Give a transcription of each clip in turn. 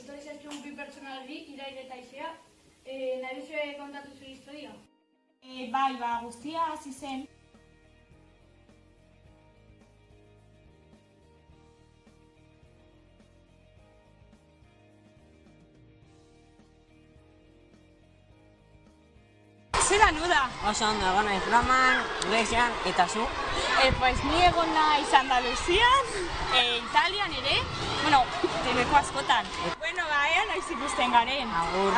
etorri zaizkigun bi pertsonalari, Irail eta Aizea, nahi duzue kontatu zure historia? Bai, guztia hasi zen. Zeran uda? Oso ondo egon naiz Roman, Grecian eta zu? Pues ni egon naiz Andaluzian, Italian ere, leku askotan. Ea noiz ikusten garen. Agur.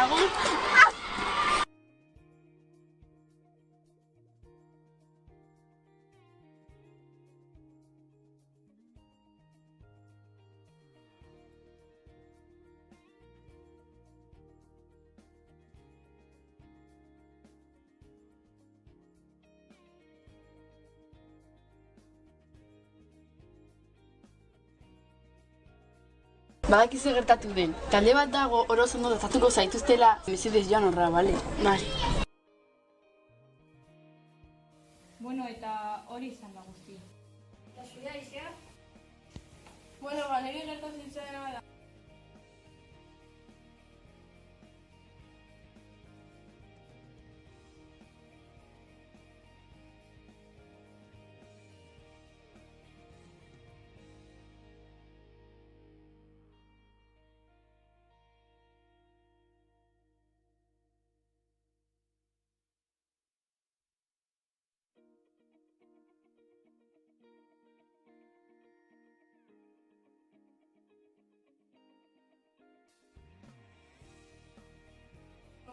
Badaki zer gertatu den. Talde bat dago oroz ondo dozatuko zaituztela. Mesedez joan horra, bale? Bai. Eta hori izan da guztia. Eta zure Aizea? Niri gertatu zitzaiena da.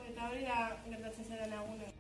Eta hori da gertatzen zaren egunen.